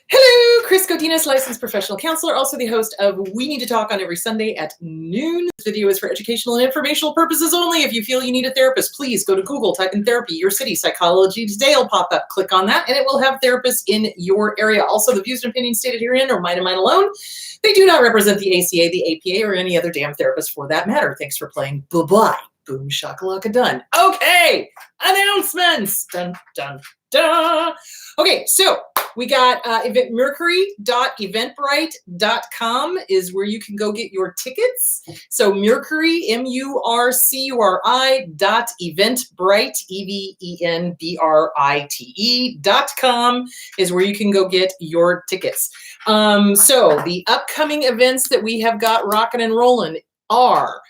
Hello, Chris Godinez, licensed professional counselor, also the host of We Need to Talk on every Sunday at noon. This video is for educational and informational purposes only. If you feel you need a therapist, please go to Google, type in therapy, your city, psychology today will pop up. Click on that and it will have therapists in your area. Also, the views and opinions stated herein are mine and mine alone. They do not represent the ACA, the APA, or any other damn therapist for that matter. Thanks for playing. Bye-bye. Boom, shakalaka, done. Okay, announcements. Dun, dun, dun. Okay, so we got mercury.eventbrite.com is where you can go get your tickets. So Mercury, MURCURI.eventbrite, EVENBRITE.com is where you can go get your tickets. So the upcoming events that we have got rocking and rolling are,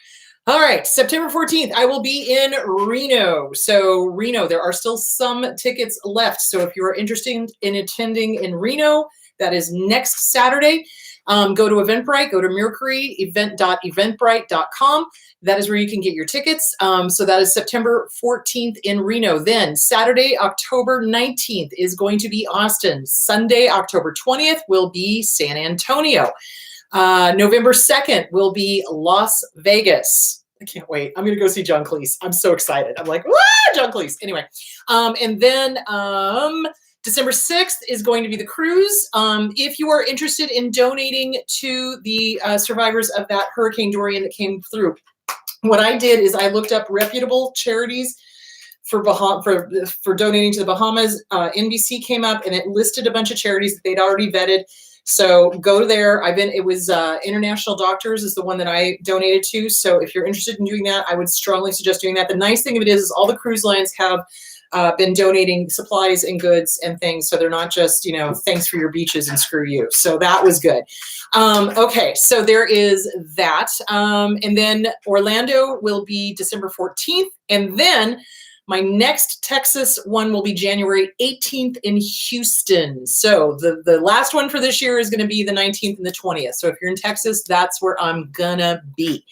all right, September 14th, I will be in Reno. So Reno, there are still some tickets left. So if you are interested in attending in Reno, that is next Saturday. Go to Eventbrite, go to Mercury, event.eventbrite.com. That is where you can get your tickets. So that is September 14th in Reno. Then Saturday, October 19th is going to be Austin. Sunday, October 20th will be San Antonio. November 2nd will be Las Vegas. I can't wait. I'm going to go see John Cleese. I'm so excited. I'm like, wah, John Cleese. Anyway, and then December 6th is going to be the cruise. If you are interested in donating to the survivors of that Hurricane Dorian that came through, what I did is I looked up reputable charities for donating to the Bahamas. NBC came up and it listed a bunch of charities that they'd already vetted. So go there. It was International Doctors is the one that I donated to. So if you're interested in doing that, I would strongly suggest doing that. The nice thing of it is all the cruise lines have been donating supplies and goods and things. So they're not just, thanks for your beaches and screw you. So that was good. Okay, so there is that. And then Orlando will be December 14th. And then my next Texas one will be January 18th in Houston. So the last one for this year is going to be the 19th and the 20th. So if you're in Texas, that's where I'm gonna be.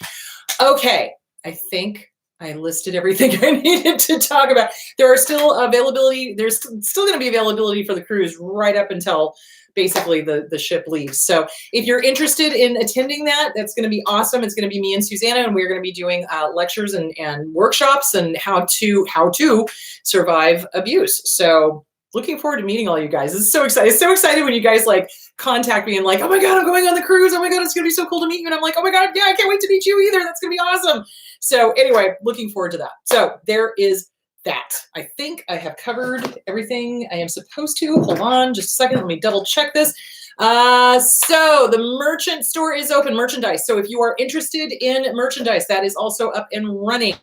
Okay, I think I listed everything I needed to talk about. There are still availability. There's still going to be availability for the cruise right up until basically the ship leaves. So if you're interested in attending that, that's going to be awesome. It's going to be me and Susanna, and we're going to be doing lectures and workshops and how to survive abuse. So looking forward to meeting all you guys. It's so exciting. It's so excited when you guys like contact me and like, oh my God, I'm going on the cruise. Oh my God, it's going to be so cool to meet you. And I'm like, oh my God, yeah, I can't wait to meet you either. That's going to be awesome. So anyway, looking forward to that. So there is that. I think I have covered everything I am supposed to. Hold on just a second. Let me double check this. So the merchant store is open, merchandise. So if you are interested in merchandise, that is also up and running.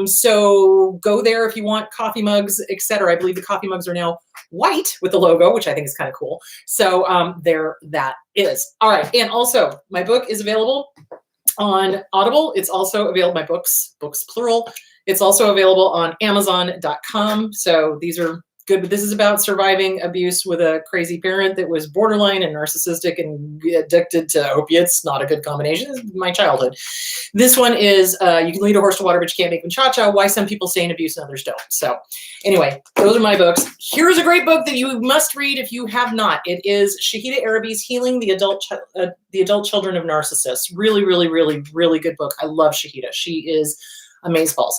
So go there if you want coffee mugs, etc. I believe the coffee mugs are now white with the logo, which I think is kind of cool. So there that is. All right. And also my book is available on Audible. It's also available, my books plural. It's also available on Amazon.com. So these are good, but this is about surviving abuse with a crazy parent that was borderline and narcissistic and addicted to opiates. Not a good combination. This is my childhood. This one is you can lead a horse to water, but you can't make them cha-cha. Why some people stay in abuse and others don't. So anyway, those are my books. Here's a great book that you must read if you have not. It is Shahida Arabi's Healing the Adult Children of Narcissists. Really, really, really, really good book. I love Shahida. She is amazeballs.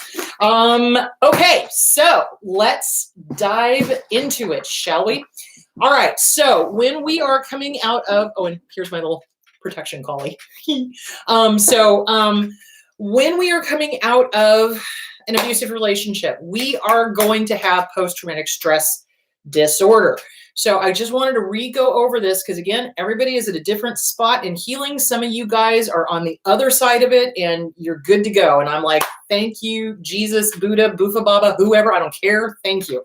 Okay, so let's dive into it, shall we? All right, so when we are coming out of, oh, and here's my little protection collie. When we are coming out of an abusive relationship, we are going to have post-traumatic stress disorder. So I just wanted to go over this because, again, everybody is at a different spot in healing. Some of you guys are on the other side of it and you're good to go. And I'm like, thank you, Jesus, Buddha, Bufa Baba, whoever, I don't care. Thank you.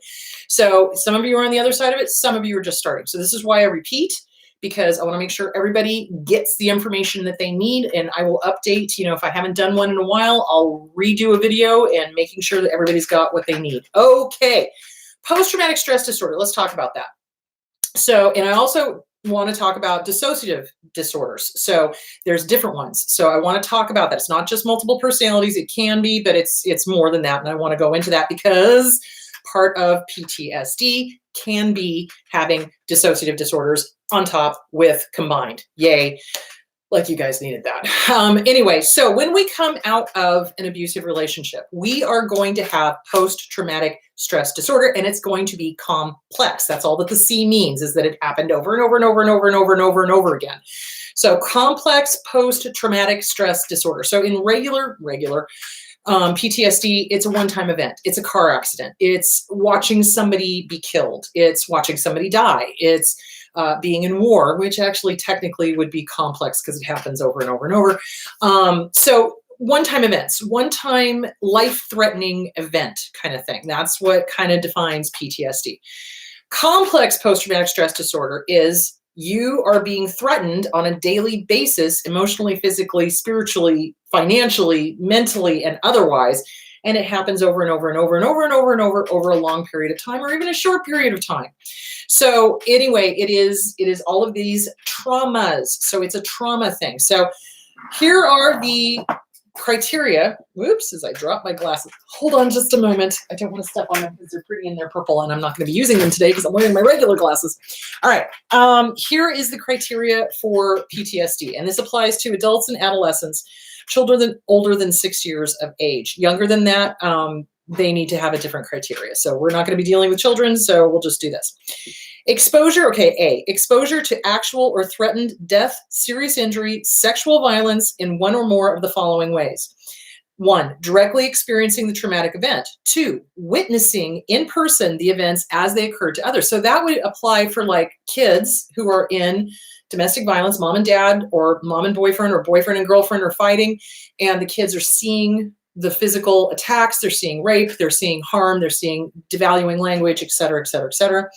So some of you are on the other side of it. Some of you are just starting. So this is why I repeat, because I want to make sure everybody gets the information that they need. And I will update, if I haven't done one in a while, I'll redo a video and making sure that everybody's got what they need. Okay. Post-traumatic stress disorder. Let's talk about that. So, and I also want to talk about dissociative disorders. So there's different ones. So I want to talk about that. It's not just multiple personalities. It can be, but it's more than that. And I want to go into that because part of PTSD can be having dissociative disorders on top with combined. Yay. Like you guys needed that. Anyway, so when we come out of an abusive relationship, we are going to have post-traumatic stress disorder, and it's going to be complex. That's all that the C means, is that it happened over and over and over and over and over and over and over again. So complex post-traumatic stress disorder. So in regular PTSD, it's a one-time event. It's a car accident. It's watching somebody be killed. It's watching somebody die. It's being in war, which actually technically would be complex because it happens over and over and over. So one-time events, one-time life-threatening event kind of thing. That's what kind of defines PTSD. Complex post-traumatic stress disorder is you are being threatened on a daily basis, emotionally, physically, spiritually, financially, mentally, and otherwise. And it happens over and over and over and over and over and over a long period of time, or even a short period of time. So anyway, it is all of these traumas. So it's a trauma thing. So here are the criteria. Whoops, as I drop my glasses. Hold on just a moment. I don't want to step on them because they're pretty and they're purple, and I'm not going to be using them today because I'm wearing my regular glasses. All right. Here is the criteria for PTSD, and this applies to adults and adolescents, children older than 6 years of age. Younger than that, they need to have a different criteria. So we're not going to be dealing with children, so we'll just do this. Exposure, okay, A, exposure to actual or threatened death, serious injury, sexual violence in one or more of the following ways. 1, directly experiencing the traumatic event. 2, witnessing in person the events as they occurred to others. So that would apply for like kids who are in domestic violence, mom and dad, or mom and boyfriend, or boyfriend and girlfriend are fighting, and the kids are seeing the physical attacks, they're seeing rape, they're seeing harm, they're seeing devaluing language, et cetera, et cetera, et cetera.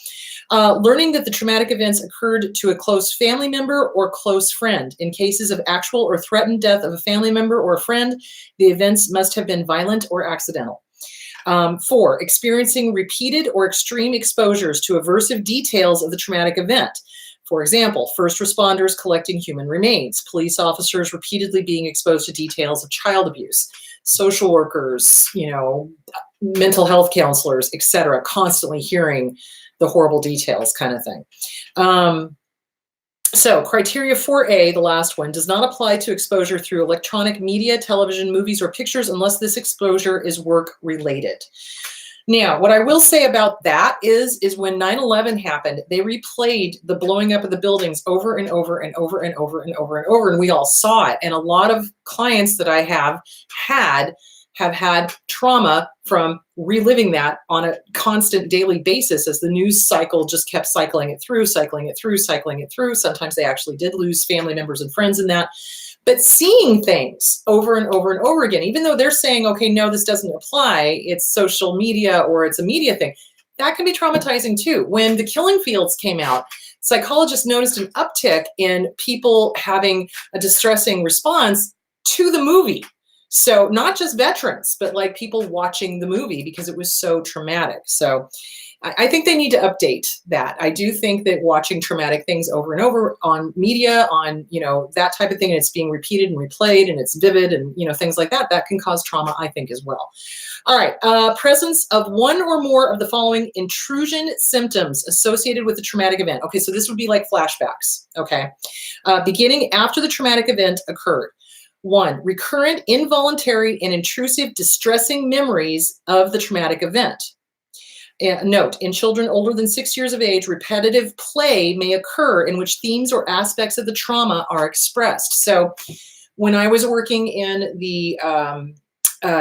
Learning that the traumatic events occurred to a close family member or close friend. In cases of actual or threatened death of a family member or a friend, the events must have been violent or accidental. 4, experiencing repeated or extreme exposures to aversive details of the traumatic event. For example, first responders collecting human remains, police officers repeatedly being exposed to details of child abuse, social workers, mental health counselors, etc., constantly hearing the horrible details kind of thing. So criteria 4A, the last one, does not apply to exposure through electronic media, television, movies, or pictures unless this exposure is work-related. Now, what I will say about that is when 9/11 happened, they replayed the blowing up of the buildings over and over and over and over and over and over, and we all saw it. And a lot of clients that I have had trauma from reliving that on a constant daily basis as the news cycle just kept cycling it through. Sometimes they actually did lose family members and friends in that. But seeing things over and over and over again, even though they're saying, okay, no, this doesn't apply, it's social media or it's a media thing, that can be traumatizing too. When The Killing Fields came out, psychologists noticed an uptick in people having a distressing response to the movie. So not just veterans, but like people watching the movie because it was so traumatic. So I think they need to update that. I do think that watching traumatic things over and over on media, on, that type of thing, and it's being repeated and replayed and it's vivid and, things like that, that can cause trauma, I think, as well. All right. Presence of one or more of the following intrusion symptoms associated with the traumatic event. Okay. So this would be like flashbacks. Okay. Beginning after the traumatic event occurred. 1, recurrent, involuntary, and intrusive distressing memories of the traumatic event. Note, in children older than 6 years of age, repetitive play may occur in which themes or aspects of the trauma are expressed. So when I was working in the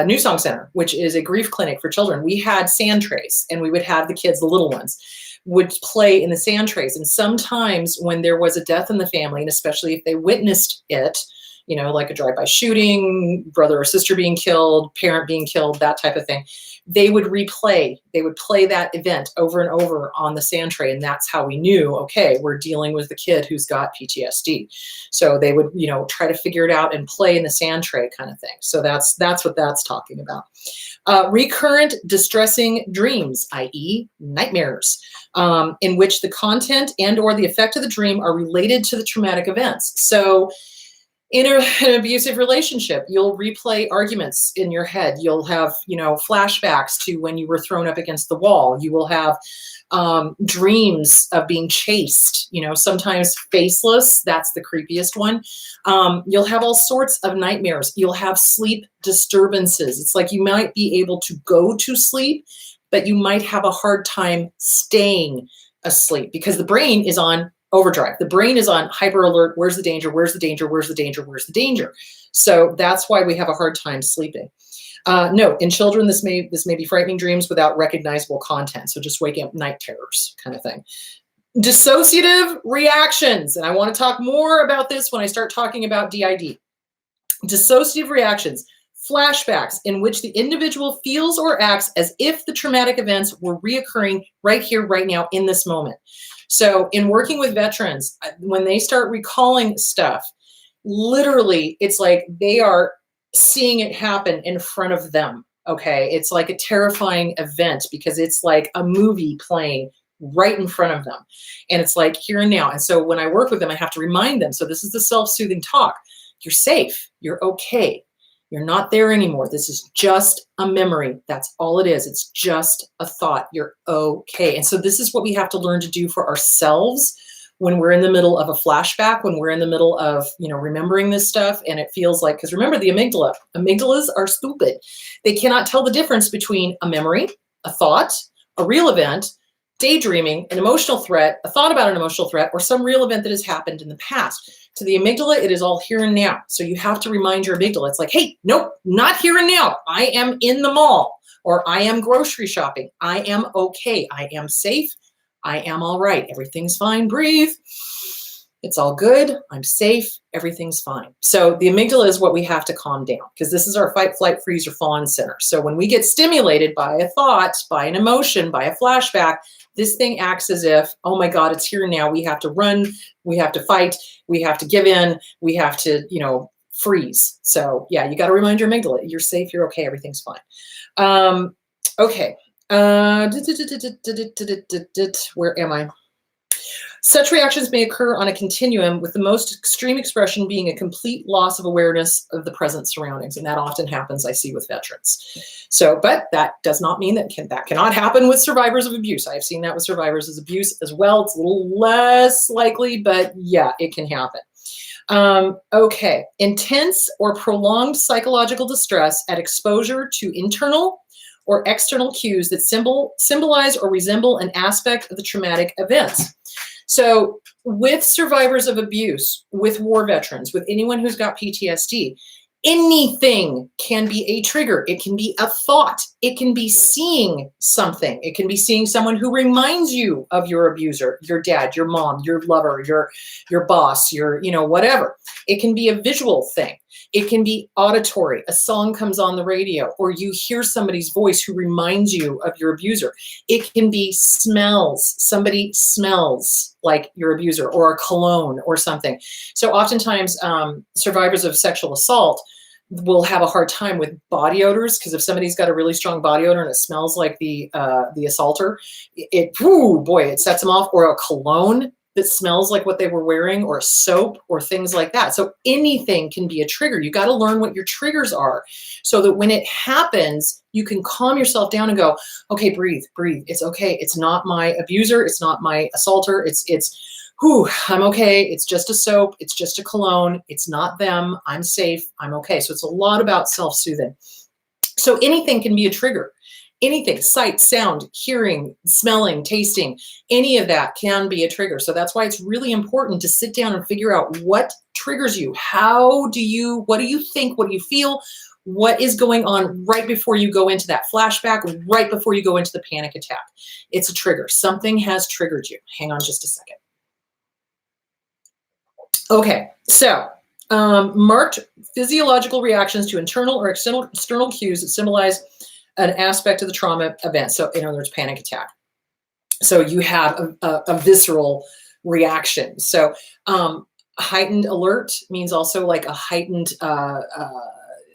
New Song Center, which is a grief clinic for children, we had sand trays, and we would have the kids, the little ones, would play in the sand trays. And sometimes when there was a death in the family, and especially if they witnessed it, like a drive-by shooting, brother or sister being killed, parent being killed, that type of thing, they would replay. They would play that event over and over on the sand tray. And that's how we knew, okay, we're dealing with the kid who's got PTSD. So they would, try to figure it out and play in the sand tray kind of thing. So that's what that's talking about. Recurrent distressing dreams, i.e. nightmares, in which the content and or the effect of the dream are related to the traumatic events. So In an abusive relationship, you'll replay arguments in your head. You'll have, flashbacks to when you were thrown up against the wall. You will have dreams of being chased, sometimes faceless. That's the creepiest one. You'll have all sorts of nightmares. You'll have sleep disturbances. It's like you might be able to go to sleep, but you might have a hard time staying asleep because the brain is on overdrive. The brain is on hyper alert. Where's the danger? Where's the danger? Where's the danger? Where's the danger? So that's why we have a hard time sleeping. Note, in children, this may be frightening dreams without recognizable content. So just waking up night terrors kind of thing. Dissociative reactions. And I want to talk more about this when I start talking about DID. Dissociative reactions. Flashbacks in which the individual feels or acts as if the traumatic events were reoccurring right here, right now, in this moment. So in working with veterans, when they start recalling stuff, literally, it's like they are seeing it happen in front of them, okay? It's like a terrifying event because it's like a movie playing right in front of them. And it's like here and now. And so when I work with them, I have to remind them, so this is the self-soothing talk. You're safe. You're okay. You're not there anymore. This is just a memory. That's all it is. It's just a thought. You're okay. And so this is what we have to learn to do for ourselves when we're in the middle of a flashback, when we're in the middle of, remembering this stuff. And it feels like, because remember the amygdalas are stupid. They cannot tell the difference between a memory, a thought, a real event, daydreaming, an emotional threat, a thought about an emotional threat, or some real event that has happened in the past. To the amygdala, it is all here and now. So you have to remind your amygdala. It's like, hey, nope, not here and now. I am in the mall, or I am grocery shopping. I am okay. I am safe. I am all right. Everything's fine. Breathe. It's all good. I'm safe. Everything's fine. So the amygdala is what we have to calm down because this is our fight, flight, freeze, or fawn center. So when we get stimulated by a thought, by an emotion, by a flashback, this thing acts as if, oh my God, it's here now. We have to run. We have to fight. We have to give in. We have to, freeze. So yeah, you got to remind your amygdala, you're safe. You're okay. Everything's fine. Okay. Where am I? Such reactions may occur on a continuum, with the most extreme expression being a complete loss of awareness of the present surroundings. And that often happens, I see, with veterans. So, but that does not mean that cannot happen with survivors of abuse. I've seen that with survivors of abuse as well. It's a little less likely, but yeah, it can happen. Okay. Intense or prolonged psychological distress at exposure to internal or external cues that symbolize or resemble an aspect of the traumatic events. So with survivors of abuse, with war veterans, with anyone who's got PTSD, anything can be a trigger. It can be a thought. It can be seeing something. It can be seeing someone who reminds you of your abuser, your dad, your mom, your lover, your boss, your, whatever. It can be a visual thing. It can be auditory. A song comes on the radio, or you hear somebody's voice who reminds you of your abuser. It can be smells. Somebody smells like your abuser, or a cologne or something. So oftentimes survivors of sexual assault will have a hard time with body odors, because if somebody's got a really strong body odor and it smells like the assaulter, it sets them off. Or a cologne that smells like what they were wearing, or a soap, or things like that. So anything can be a trigger. You got to learn what your triggers are so that when it happens, you can calm yourself down and go, okay, breathe. It's okay. It's not my abuser. It's not my assaulter. I'm okay. It's just a soap. It's just a cologne. It's not them. I'm safe. I'm okay. So it's a lot about self-soothing. So anything can be a trigger. Anything, sight, sound, hearing, smelling, tasting, any of that can be a trigger. So that's why it's really important to sit down and figure out what triggers you. What do you think? What do you feel? What is going on right before you go into that flashback, right before you go into the panic attack? It's a trigger. Something has triggered you. Hang on just a second. Okay, so marked physiological reactions to internal or external cues that symbolize an aspect of the trauma event. So in other words, panic attack. So you have a visceral reaction. So heightened alert means also like a heightened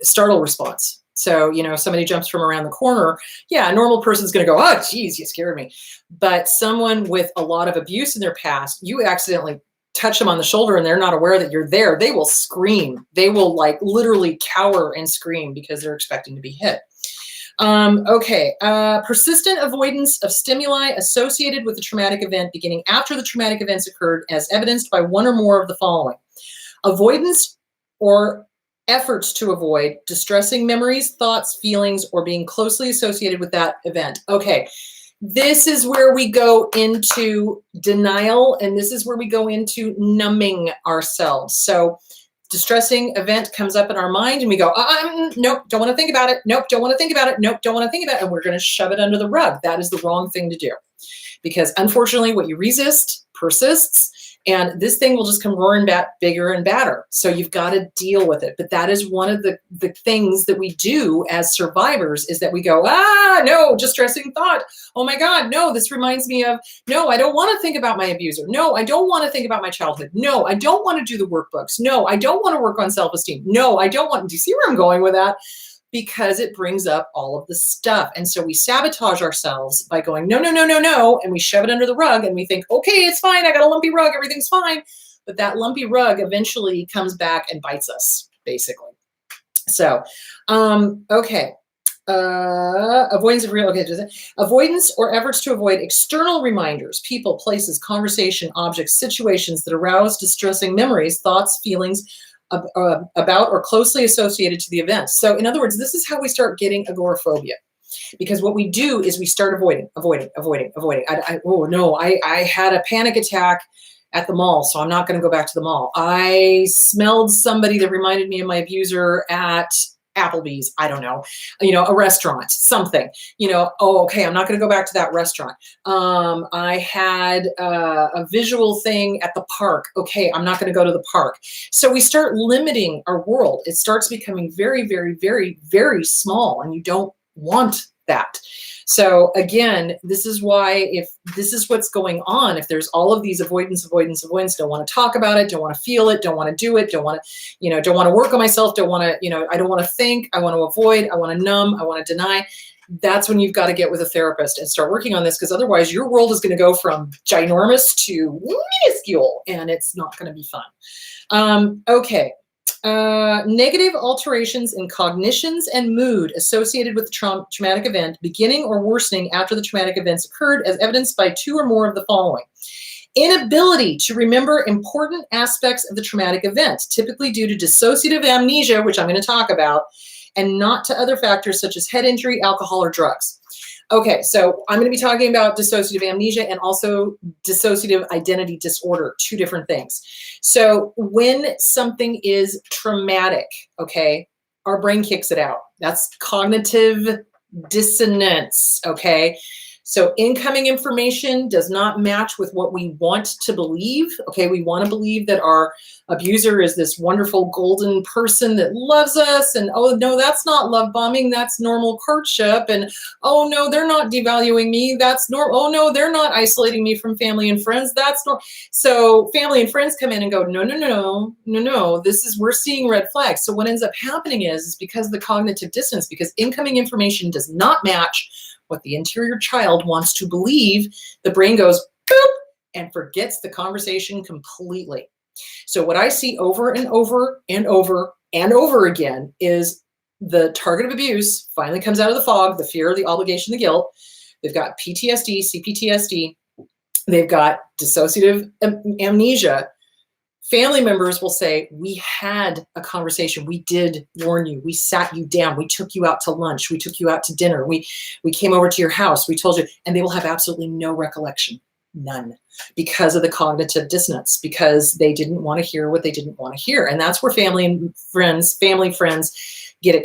startle response. So, somebody jumps from around the corner. Yeah, a normal person's going to go, oh, geez, you scared me. But someone with a lot of abuse in their past, you accidentally touch them on the shoulder and they're not aware that you're there, they will scream. They will like literally cower and scream because they're expecting to be hit. Persistent avoidance of stimuli associated with the traumatic event beginning after the traumatic events occurred, as evidenced by one or more of the following: avoidance or efforts to avoid distressing memories, thoughts, feelings, or being closely associated with that event. Okay, this is where we go into denial, and this is where we go into numbing ourselves. So distressing event comes up in our mind and we go, nope, don't want to think about it. Nope, don't want to think about it. Nope, don't want to think about it. And we're going to shove it under the rug. That is the wrong thing to do, because unfortunately what you resist persists, and this thing will just come roaring back bigger and badder. So you've got to deal with it. But that is one of the things that we do as survivors, is that we go, no, distressing thought. Oh my God, no, this reminds me of, no, I don't want to think about my abuser. No, I don't want to think about my childhood. No, I don't want to do the workbooks. No, I don't want to work on self-esteem. No, I don't want, do you see where I'm going with that? Because it brings up all of the stuff. And so we sabotage ourselves by going, no, no, no, no, no. And we shove it under the rug and we think, okay, it's fine. I got a lumpy rug. Everything's fine. But that lumpy rug eventually comes back and bites us, basically. So, avoidance of real, avoidance or efforts to avoid external reminders, people, places, conversation, objects, situations that arouse distressing memories, thoughts, feelings, about or closely associated to the event. So in other words, this is how we start getting agoraphobia, because what we do is we start avoiding. Oh no, I had a panic attack at the mall, so I'm not going to go back to the mall. I smelled somebody that reminded me of my abuser at Applebee's, I don't know, a restaurant, something, oh, okay, I'm not going to go back to that restaurant. I had a visual thing at the park. Okay, I'm not going to go to the park. So we start limiting our world. It starts becoming very, very, very, very small, and you don't want that. So again, this is why, if this is what's going on, if there's all of these avoidance, don't want to talk about it, don't want to feel it, don't want to do it, don't want to, don't want to work on myself, don't want to, I don't want to think, I want to avoid, I want to numb, I want to deny. That's when you've got to get with a therapist and start working on this, because otherwise your world is going to go from ginormous to minuscule, and it's not going to be fun. Negative alterations in cognitions and mood associated with the traumatic event beginning or worsening after the traumatic events occurred, as evidenced by two or more of the following: inability to remember important aspects of the traumatic event, typically due to dissociative amnesia, which I'm going to talk about, and not to other factors such as head injury, alcohol, or drugs. Okay, so I'm going to be talking about dissociative amnesia and also dissociative identity disorder, two different things. So when something is traumatic, okay, our brain kicks it out. That's cognitive dissonance, okay? So incoming information does not match with what we want to believe. Okay, we want to believe that our abuser is this wonderful golden person that loves us, and oh no, that's not love bombing, that's normal courtship, and oh no, they're not devaluing me, that's normal. Oh no, they're not isolating me from family and friends, that's normal. So family and friends come in and go, no, we're seeing red flags. So what ends up happening is because of the cognitive dissonance, because incoming information does not match what the interior child wants to believe, the brain goes boop and forgets the conversation completely. So what I see over and over and over and over again is the target of abuse finally comes out of the fog, the fear, the obligation, the guilt. They've got PTSD, CPTSD. They've got dissociative amnesia. Family members will say, we had a conversation. We did warn you. We sat you down. We took you out to lunch. We took you out to dinner. We came over to your house. We told you, and they will have absolutely no recollection, none, because of the cognitive dissonance, because they didn't want to hear what they didn't want to hear. And that's where family friends get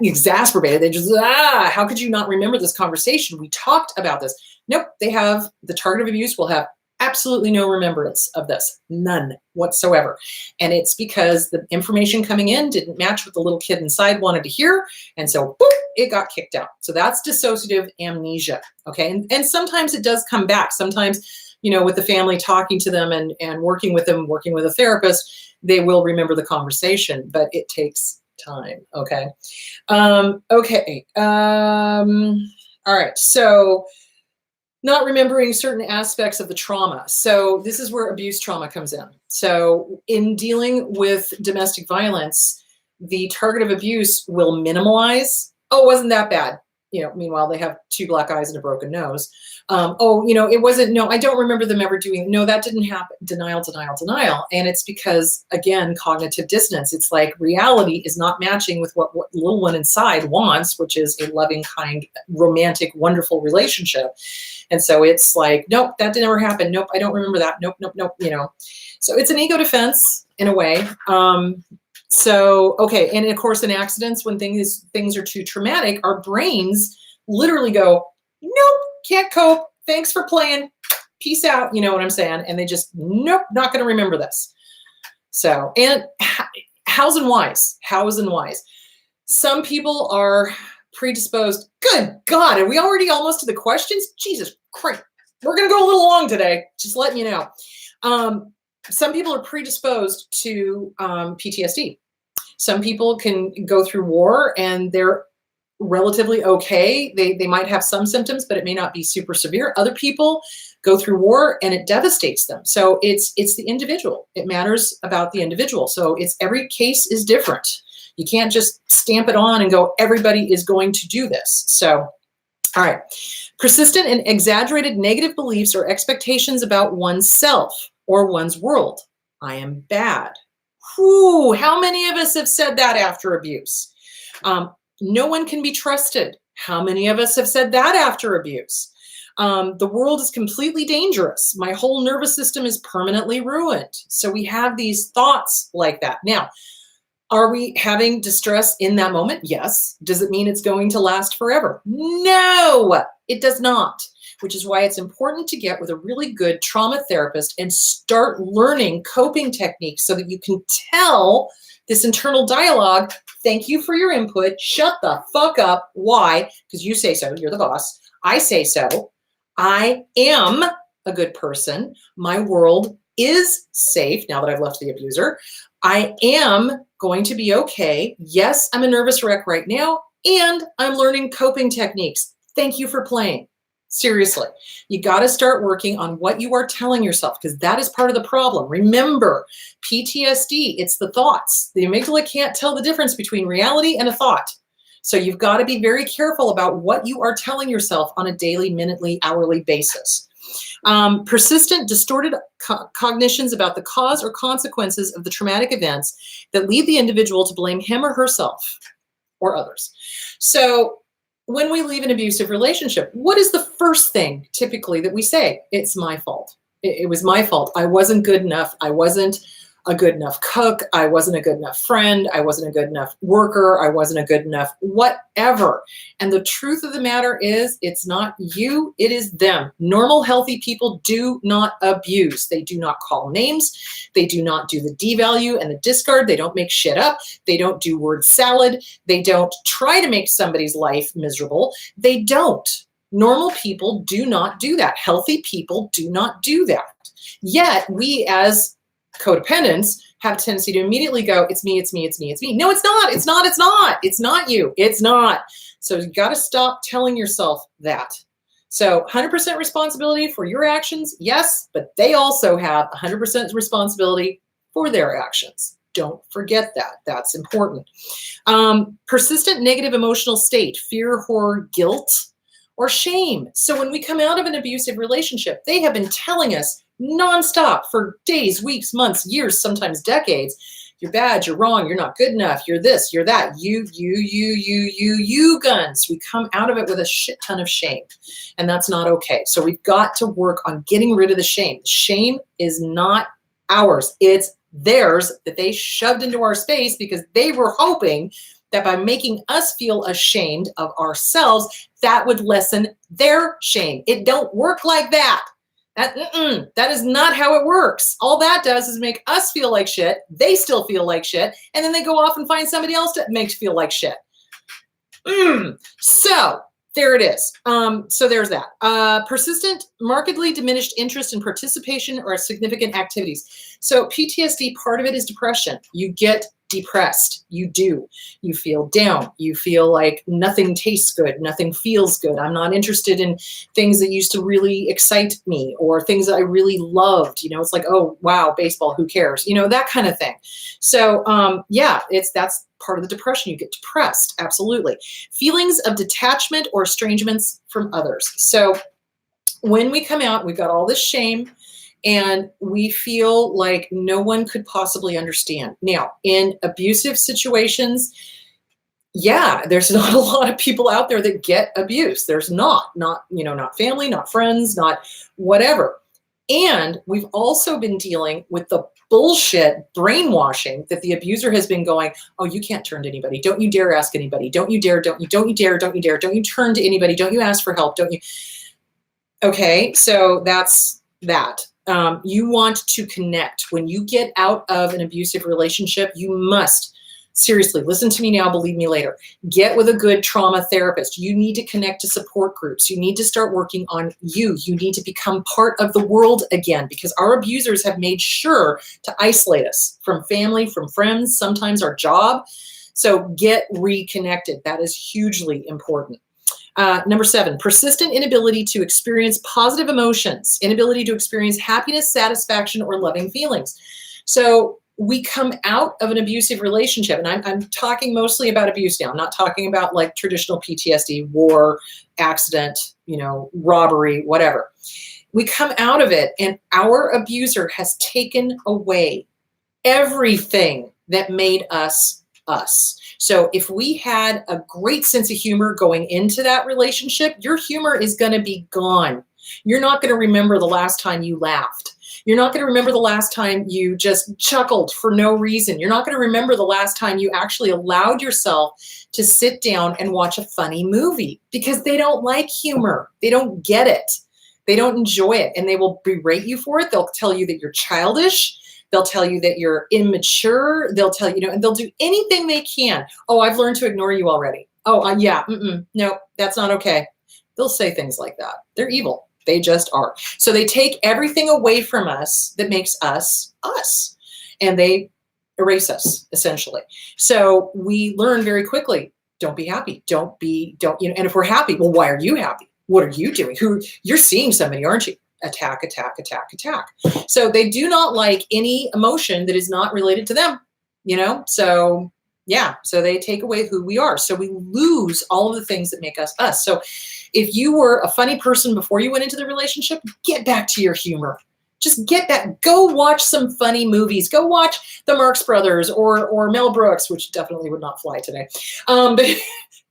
exacerbated. They just, how could you not remember this conversation? We talked about this. Nope, they have, the target of abuse will have absolutely no remembrance of this, none whatsoever. And it's because the information coming in didn't match what the little kid inside wanted to hear. And so boop, it got kicked out. So that's dissociative amnesia. Okay. And sometimes it does come back. Sometimes, with the family talking to them and working with them, working with a therapist, they will remember the conversation, but it takes time. Okay. All right. So Not remembering certain aspects of the trauma. So this is where abuse trauma comes in. So in dealing with domestic violence, the target of abuse will minimize. Oh, it wasn't that bad. Meanwhile, they have 2 black eyes and a broken nose. It wasn't, no, I don't remember them ever doing, no, that didn't happen. Denial, denial, denial. And it's because, again, cognitive dissonance. It's like reality is not matching with what little one inside wants, which is a loving, kind, romantic, wonderful relationship. And so it's like, nope, that didn't ever happen. Nope, I don't remember that. Nope, nope, nope, So it's an ego defense in a way. Okay. And of course, in accidents, when things are too traumatic, our brains literally go, nope, can't cope. Thanks for playing. Peace out. You know what I'm saying? And they just, nope, not going to remember this. So, and hows and whys. Some people are predisposed. Good God. Are we already almost to the questions? Jesus Christ. We're going to go a little long today. Just letting you know. Some people are predisposed to PTSD. Some people can go through war and they're relatively okay. They might have some symptoms, but it may not be super severe. Other people go through war and it devastates them. So it's the individual. It matters about the individual. So every case is different. You can't just stamp it on and go, everybody is going to do this. So, all right. Persistent and exaggerated negative beliefs or expectations about oneself or one's world. I am bad. Whew, how many of us have said that after abuse? No one can be trusted. How many of us have said that after abuse? The world is completely dangerous. My whole nervous system is permanently ruined. So we have these thoughts like that. Now, are we having distress in that moment? Yes. Does it mean it's going to last forever? No, it does not. Which is why it's important to get with a really good trauma therapist and start learning coping techniques so that you can tell this internal dialogue, thank you for your input, shut the fuck up. Why? Because you say so, you're the boss. I say so. I am a good person. My world is safe now that I've left the abuser. I am going to be okay. Yes, I'm a nervous wreck right now, and I'm learning coping techniques. Thank you for playing. Seriously, you got to start working on what you are telling yourself because that is part of the problem. Remember, PTSD, it's the thoughts. The amygdala can't tell the difference between reality and a thought. So you've got to be very careful about what you are telling yourself on a daily, minutely, hourly basis. Persistent, distorted cognitions about the cause or consequences of the traumatic events that lead the individual to blame him or herself or others. So when we leave an abusive relationship, what is the first thing typically that we say? It's my fault. It was my fault. I wasn't good enough. I wasn't a good enough cook. I wasn't a good enough friend. I wasn't a good enough worker. I wasn't a good enough whatever. And the truth of the matter is it's not you, it is them. Normal, healthy people do not abuse. They do not call names. They do not do the devalue and the discard. They don't make shit up. They don't do word salad. They don't try to make somebody's life miserable. They don't. Normal people do not do that. Healthy people do not do that. Yet we as codependents have a tendency to immediately go, it's me, it's me, it's me, it's me. No, it's not. It's not. It's not. It's not you. It's not. So you got to stop telling yourself that. So 100% responsibility for your actions. Yes, but they also have 100% responsibility for their actions. Don't forget that. That's important. Persistent negative emotional state, fear, horror, guilt, or shame. So when we come out of an abusive relationship, they have been telling us nonstop for days, weeks, months, years, sometimes decades. You're bad, you're wrong, you're not good enough, you're this, you're that, you guns. We come out of it with a shit ton of shame, and that's not okay. So we've got to work on getting rid of the shame. Shame is not ours, it's theirs that they shoved into our space because they were hoping that by making us feel ashamed of ourselves, that would lessen their shame. It don't work like that. That is not how it works. All that does is make us feel like shit. They still feel like shit. And then they go off and find somebody else that makes feel like shit. So there it is. So there's that. Persistent, markedly diminished interest in participation or significant activities. So PTSD, part of it is depression. You get depressed. You do. You feel down. You feel like nothing tastes good. Nothing feels good. I'm not interested in things that used to really excite me or things that I really loved. It's like, oh, wow, baseball, who cares? That kind of thing. So yeah, that's part of the depression. You get depressed. Absolutely. Feelings of detachment or estrangements from others. So when we come out, we've got all this shame and we feel like no one could possibly understand. Now, in abusive situations, yeah, there's not a lot of people out there that get abuse. There's not family, not friends, not whatever. And we've also been dealing with the bullshit brainwashing that the abuser has been going, oh, you can't turn to anybody. Don't you dare ask anybody. Don't you dare, don't you dare, don't you dare. Don't you turn to anybody. Don't you ask for help. Don't you? Okay, so that's that. You want to connect. When you get out of an abusive relationship, you must, seriously, listen to me now, believe me later, get with a good trauma therapist. You need to connect to support groups. You need to start working on you. You need to become part of the world again, because our abusers have made sure to isolate us from family, from friends, sometimes our job. So get reconnected. That is hugely important. Number 7, persistent inability to experience positive emotions, inability to experience happiness, satisfaction, or loving feelings. So we come out of an abusive relationship, and I'm talking mostly about abuse now. I'm not talking about like traditional PTSD, war, accident, robbery, whatever. We come out of it, and our abuser has taken away everything that made us us. So if we had a great sense of humor going into that relationship, your humor is going to be gone. You're not going to remember the last time you laughed. You're not going to remember the last time you just chuckled for no reason. You're not going to remember the last time you actually allowed yourself to sit down and watch a funny movie, because they don't like humor. They don't get it. They don't enjoy it, and they will berate you for it. They'll tell you that you're childish. They'll tell you that you're immature. They'll tell you, and they'll do anything they can. Oh, I've learned to ignore you already. Oh, yeah, no, that's not okay. They'll say things like that. They're evil. They just are. So they take everything away from us that makes us us, and they erase us, essentially. So we learn very quickly, don't be happy. And if we're happy, well, why are you happy? What are you doing? You're seeing somebody, aren't you? Attack, attack, attack, attack. So they do not like any emotion that is not related to them, So yeah, so they take away who we are. So we lose all of the things that make us us. So if you were a funny person before you went into the relationship, get back to your humor. Just get back. Go watch some funny movies. Go watch the Marx Brothers or Mel Brooks, which definitely would not fly today. But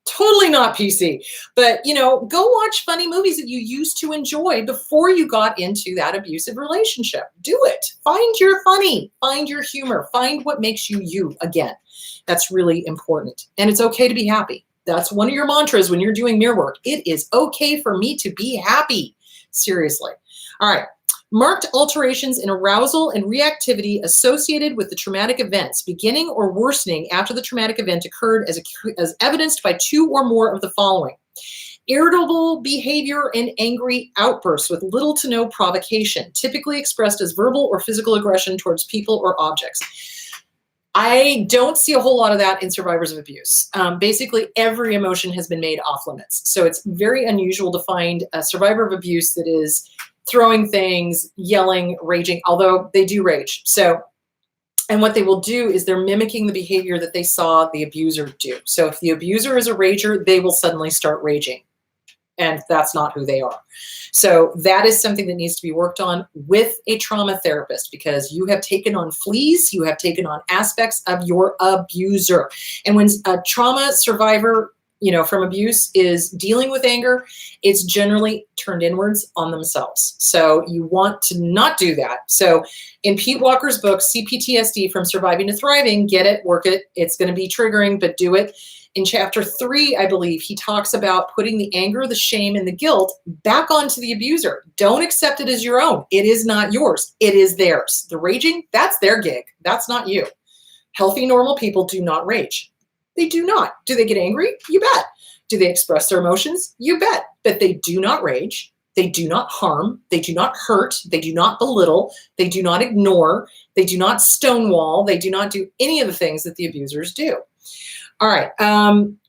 totally not PC, but go watch funny movies that you used to enjoy before you got into that abusive relationship. Do it. Find your funny, find your humor, find what makes you you again. That's really important. And it's okay to be happy. That's one of your mantras when you're doing mirror work. It is okay for me to be happy. Seriously. All right. Marked alterations in arousal and reactivity associated with the traumatic events, beginning or worsening after the traumatic event occurred, as evidenced by 2 or more of the following: irritable behavior and angry outbursts with little to no provocation, typically expressed as verbal or physical aggression towards people or objects. I don't see a whole lot of that in survivors of abuse. Basically, every emotion has been made off limits. So it's very unusual to find a survivor of abuse that is throwing things, yelling, raging, although they do rage. So, and what they will do is they're mimicking the behavior that they saw the abuser do. So if the abuser is a rager, they will suddenly start raging. And that's not who they are. So that is something that needs to be worked on with a trauma therapist, because you have taken on fleas, you have taken on aspects of your abuser. And when a trauma survivor from abuse is dealing with anger, it's generally turned inwards on themselves. So you want to not do that. So in Pete Walker's book, CPTSD From Surviving to Thriving, get it, work it. It's going to be triggering, but do it. In chapter 3, I believe, he talks about putting the anger, the shame, and the guilt back onto the abuser. Don't accept it as your own. It is not yours. It is theirs. The raging, that's their gig. That's not you. Healthy, normal people do not rage. They do not. Do they get angry? You bet. Do they express their emotions? You bet. But they do not rage. They do not harm. They do not hurt. They do not belittle. They do not ignore. They do not stonewall. They do not do any of the things that the abusers do. All right.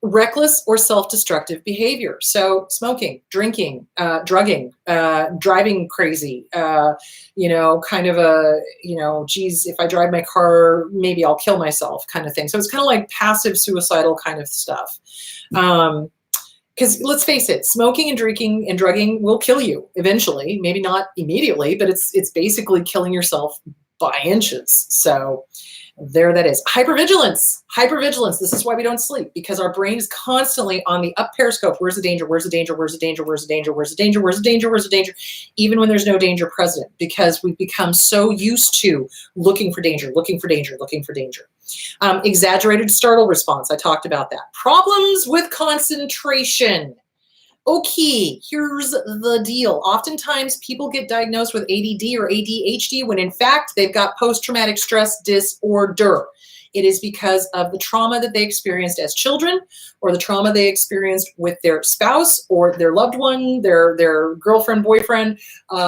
Reckless or self-destructive behavior. So smoking, drinking, drugging, driving crazy, kind of a, geez, if I drive my car, maybe I'll kill myself kind of thing. So it's kind of like passive suicidal kind of stuff. Because let's face it, smoking and drinking and drugging will kill you eventually. Maybe not immediately, but it's basically killing yourself by inches. So there that is. Hypervigilance. Hypervigilance. This is why we don't sleep, because our brain is constantly on the up periscope. Where's the danger? Where's the danger? Where's the danger? Where's the danger? Where's the danger? Where's the danger? Where's the danger? Even when there's no danger present, because we've become so used to looking for danger, looking for danger, looking for danger. Exaggerated startle response. I talked about that. Problems with concentration. Okay, here's the deal. Oftentimes people get diagnosed with ADD or ADHD when in fact they've got post-traumatic stress disorder. It is because of the trauma that they experienced as children, or the trauma they experienced with their spouse or their loved one, their girlfriend, boyfriend,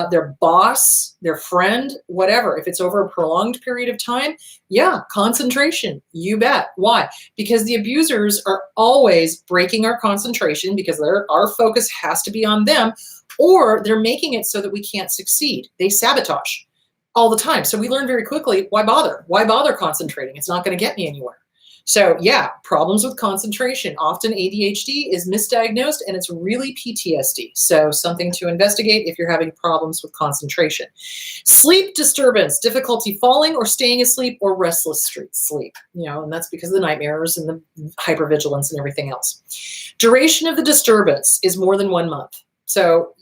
their boss, their friend, whatever. If it's over a prolonged period of time, yeah, concentration, you bet. Why? Because the abusers are always breaking our concentration because our focus has to be on them, or they're making it so that we can't succeed. They sabotage all the time. So we learn very quickly, why bother? Why bother concentrating? It's not going to get me anywhere. So yeah, problems with concentration. Often ADHD is misdiagnosed and it's really PTSD. So something to investigate if you're having problems with concentration. Sleep disturbance, difficulty falling or staying asleep, or restless sleep, and that's because of the nightmares and the hypervigilance and everything else. Duration of the disturbance is more than 1 month. So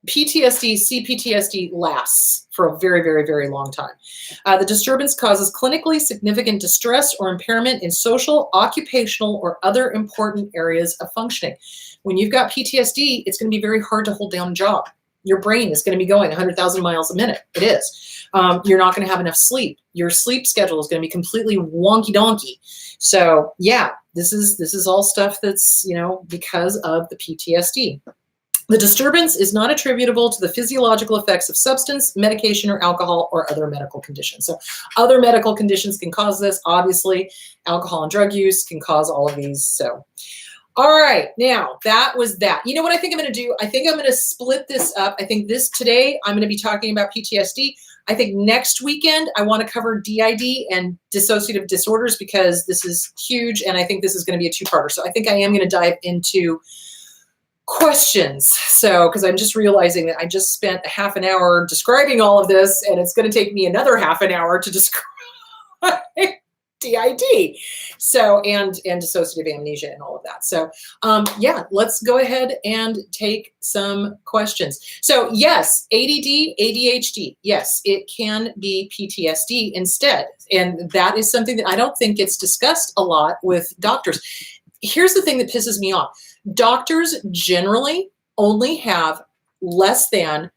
PTSD, CPTSD lasts for a very, very, very long time. The disturbance causes clinically significant distress or impairment in social, occupational, or other important areas of functioning. When you've got PTSD, it's going to be very hard to hold down a job. Your brain is going to be going 100,000 miles a minute. It is. You're not going to have enough sleep. Your sleep schedule is going to be completely wonky donkey. So yeah, this is all stuff that's, because of the PTSD. The disturbance is not attributable to the physiological effects of substance, medication, or alcohol, or other medical conditions. So other medical conditions can cause this. Obviously, alcohol and drug use can cause all of these. So, all right, now that was that. You know what I think I'm going to do? I think I'm going to split this up. I think today I'm going to be talking about PTSD. I think next weekend I want to cover DID and dissociative disorders because this is huge, and I think this is going to be a two-parter. So I think I am going to dive into questions. So, because I'm just realizing that I just spent a half an hour describing all of this, and it's going to take me another half an hour to describe DID. So, and dissociative amnesia and all of that. So, yeah, let's go ahead and take some questions. So, yes, ADD, ADHD, yes, it can be PTSD instead. And that is something that I don't think gets discussed a lot with doctors. Here's the thing that pisses me off. Doctors generally only have less than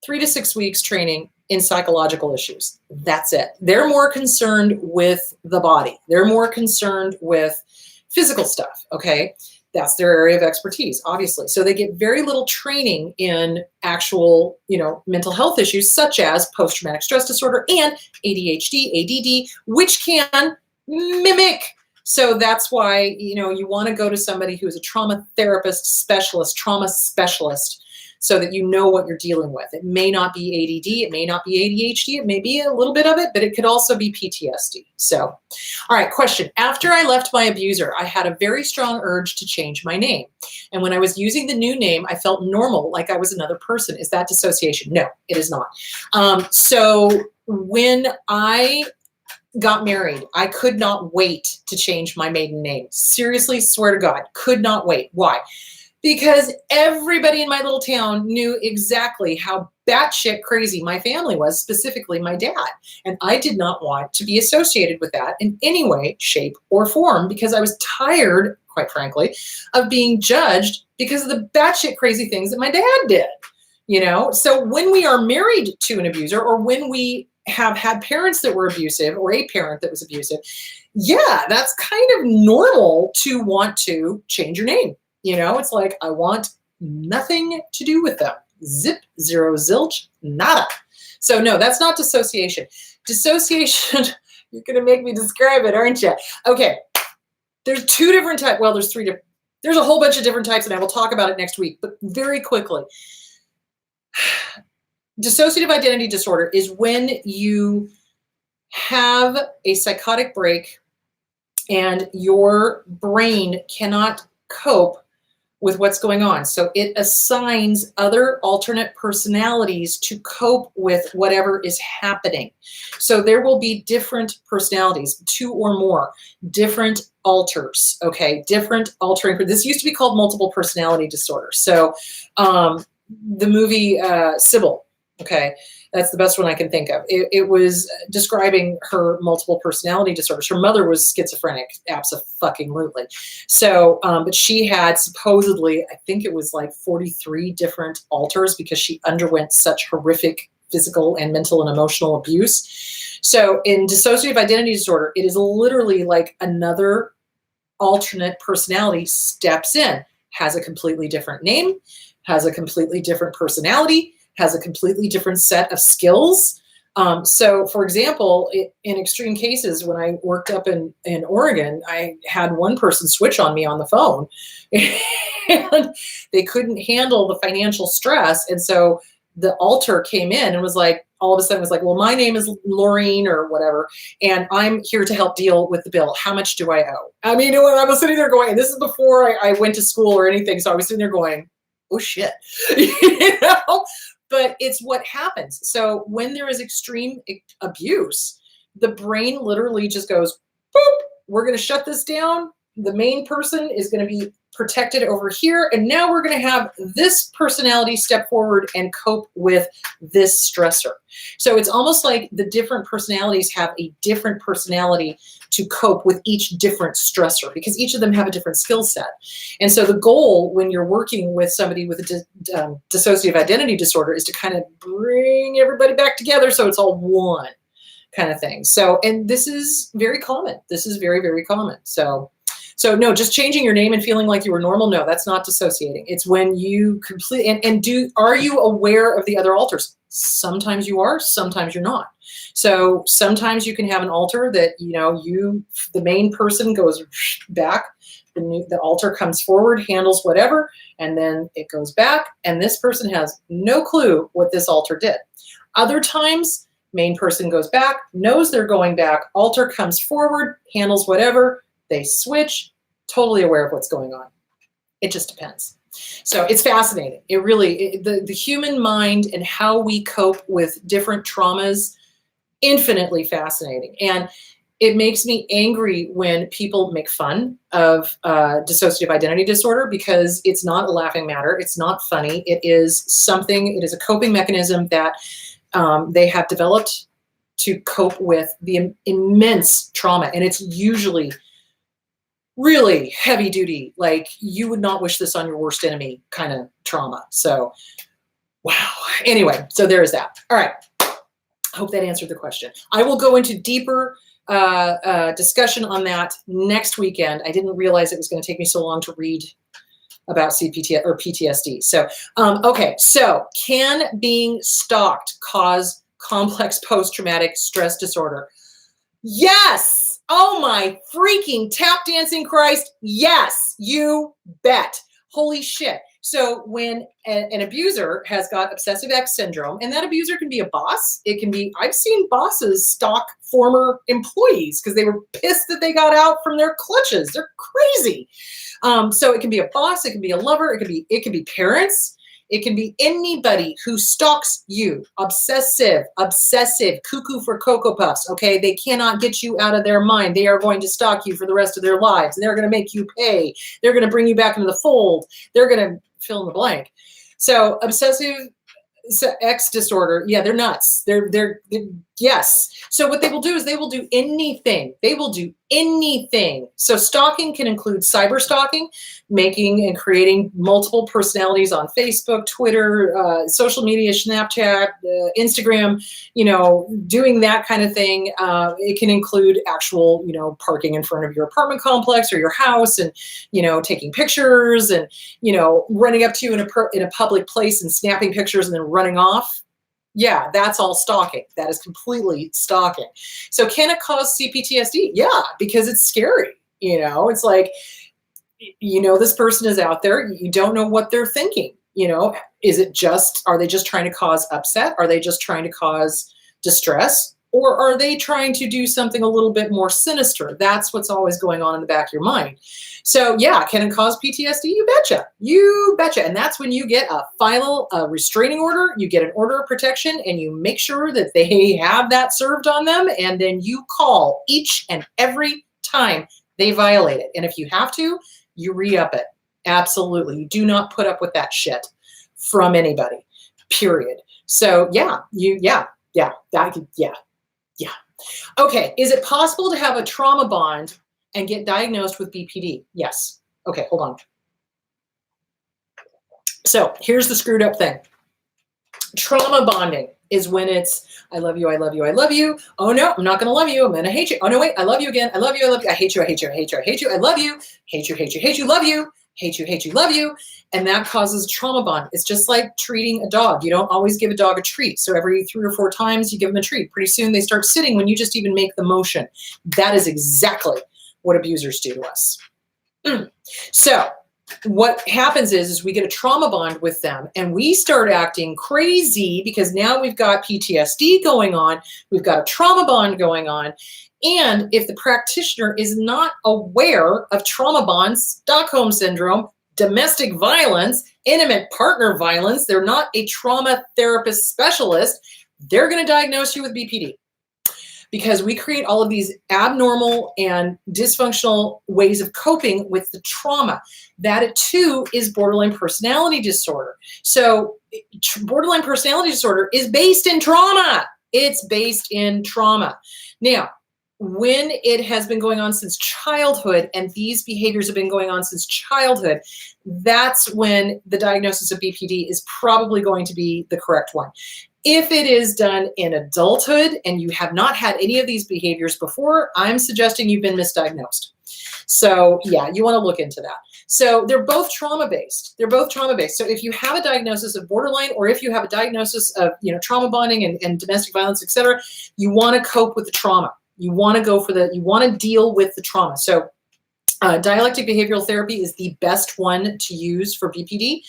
3 to 6 weeks training in psychological issues. That's it. They're more concerned with the body. They're more concerned with physical stuff, okay? That's their area of expertise, obviously. So they get very little training in actual, mental health issues such as post-traumatic stress disorder and ADHD, ADD, which can mimic. So that's why, you want to go to somebody who is a trauma therapist specialist, trauma specialist, so that you know what you're dealing with. It may not be ADD, it may not be ADHD, it may be a little bit of it, but it could also be PTSD. So, all right, question. After I left my abuser, I had a very strong urge to change my name. And when I was using the new name, I felt normal, like I was another person. Is that dissociation? No, it is not. So when I got married, I could not wait to change my maiden name. Seriously, swear to God, could not wait. Why? Because everybody in my little town knew exactly how batshit crazy my family was, specifically my dad. And I did not want to be associated with that in any way, shape, or form because I was tired, quite frankly, of being judged because of the batshit crazy things that my dad did. So when we are married to an abuser, or when we have had parents that were abusive, or a parent that was abusive, yeah, that's kind of normal to want to change your name. It's like, I want nothing to do with them. Zip, zero, zilch, nada. So no, that's not dissociation. Dissociation, you're going to make me describe it, aren't you? Okay, there's two different types. Well, there's three different. There's a whole bunch of different types, and I will talk about it next week, but very quickly. Dissociative identity disorder is when you have a psychotic break and your brain cannot cope with what's going on. So it assigns other alternate personalities to cope with whatever is happening. So there will be different personalities, two or more, different alters, okay? Different altering. This used to be called multiple personality disorder. So the movie Sybil, okay? That's the best one I can think of. It was describing her multiple personality disorders. Her mother was schizophrenic, abso-fucking-lutely. So, but she had supposedly, I think it was like 43 different alters because she underwent such horrific physical and mental and emotional abuse. So in dissociative identity disorder, it is literally like another alternate personality steps in, has a completely different name, has a completely different personality, has a completely different set of skills. So for example, in extreme cases, when I worked up in Oregon, I had one person switch on me on the phone and they couldn't handle the financial stress. And so the alter came in and was like, all of a sudden was like, well, my name is Laureen or whatever, and I'm here to help deal with the bill. How much do I owe? I mean, when I was sitting there going, and this is before I went to school or anything. So I was sitting there going, oh shit, you know? But it's what happens. So when there is extreme abuse, the brain literally just goes, boop, we're going to shut this down. The main person is going to be protected over here. And now we're going to have this personality step forward and cope with this stressor. So it's almost like the different personalities have a different personality to cope with each different stressor because each of them have a different skill set. And so the goal when you're working with somebody with a dissociative identity disorder is to kind of bring everybody back together so it's all one kind of thing. So, and this is very common. This is very, very common. So no, just changing your name and feeling like you were normal. No, that's not dissociating. It's when you are you aware of the other alters? Sometimes you are, sometimes you're not. So sometimes you can have an alter that, the main person goes back, the alter comes forward, handles whatever, and then it goes back. And this person has no clue what this alter did. Other times, main person goes back, knows they're going back, alter comes forward, handles whatever, they switch, totally aware of what's going on. It just depends. So it's fascinating. It really, the human mind and how we cope with different traumas, infinitely fascinating. And it makes me angry when people make fun of dissociative identity disorder because it's not a laughing matter. It's not funny. It is a coping mechanism that they have developed to cope with the immense trauma. And it's usually really heavy duty, like you would not wish this on your worst enemy kind of trauma. So, wow. Anyway, so there is that. All right. I hope that answered the question. I will go into deeper discussion on that next weekend. I didn't realize it was going to take me so long to read about CPT or PTSD. So, okay. So can being stalked cause complex post-traumatic stress disorder? Yes. Oh my freaking tap dancing Christ. Yes, you bet. Holy shit. So when an abuser has got obsessive X syndrome, and that abuser can be a boss, it can be, I've seen bosses stalk former employees because they were pissed that they got out from their clutches. They're crazy. So it can be a boss, it can be a lover, it can be parents. It can be anybody who stalks you. Obsessive, cuckoo for Cocoa Puffs, okay? They cannot get you out of their mind. They are going to stalk you for the rest of their lives. They're going to make you pay. They're going to bring you back into the fold. They're going to fill in the blank. So obsessive X disorder, yeah, they're nuts. They're yes. So what they will do is they will do anything. They will do anything. So stalking can include cyber stalking, making and creating multiple personalities on Facebook, Twitter, social media, Snapchat, Instagram, doing that kind of thing. It can include actual, parking in front of your apartment complex or your house and, taking pictures and, running up to you in a public place and snapping pictures and then running off. Yeah, that's all stalking. That is completely stalking. So can it cause CPTSD? Yeah, because it's scary. It's like, this person is out there. You don't know what they're thinking. Are they just trying to cause upset? Are they just trying to cause distress? Or are they trying to do something a little bit more sinister? That's what's always going on in the back of your mind. So yeah, can it cause PTSD? You betcha. You betcha. And that's when you get a final restraining order, you get an order of protection, and you make sure that they have that served on them. And then you call each and every time they violate it. And if you have to, you re-up it. Absolutely. You do not put up with that shit from anybody, period. So yeah. Okay, is it possible to have a trauma bond and get diagnosed with BPD? Yes. Okay, hold on. So here's the screwed up thing. Trauma bonding is when it's, I love you, I love you, I love you. Oh no, I'm not gonna love you, I'm gonna hate you. Oh no, wait, I love you again, I love you, I love you. I hate you, I hate you, I hate you, I hate you, I love you. Hate you, hate you, hate you, love you. Hate you, hate you, love you. And that causes a trauma bond. It's just like treating a dog. You don't always give a dog a treat. So every 3 or 4 times you give them a treat. Pretty soon they start sitting when you just even make the motion. That is exactly what abusers do to us. So what happens is we get a trauma bond with them and we start acting crazy because now we've got PTSD going on. We've got a trauma bond going on. And if the practitioner is not aware of trauma bonds, Stockholm Syndrome, domestic violence, intimate partner violence, they're not a trauma therapist specialist, they're going to diagnose you with BPD. Because we create all of these abnormal and dysfunctional ways of coping with the trauma. That too is borderline personality disorder. So borderline personality disorder is based in trauma. It's based in trauma. Now, when it has been going on since childhood and these behaviors have been going on since childhood, that's when the diagnosis of BPD is probably going to be the correct one. If it is done in adulthood and you have not had any of these behaviors before, I'm suggesting you've been misdiagnosed. So yeah, you want to look into that. So they're both trauma-based. They're both trauma-based. So if you have a diagnosis of borderline or if you have a diagnosis of trauma bonding and domestic violence, etc., you want to cope with the trauma. You want to deal with the trauma. So dialectic behavioral therapy is the best one to use for BPD.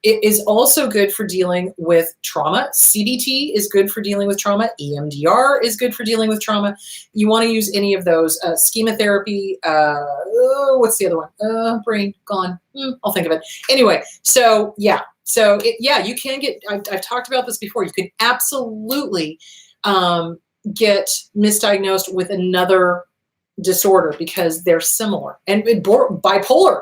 It is also good for dealing with trauma. CBT is good for dealing with trauma. EMDR is good for dealing with trauma. You want to use any of those. Schema therapy. What's the other one? Brain gone. I'll think of it. Anyway, so yeah. So you can get, I've talked about this before. You can absolutely get misdiagnosed with another disorder because they're similar. And bipolar.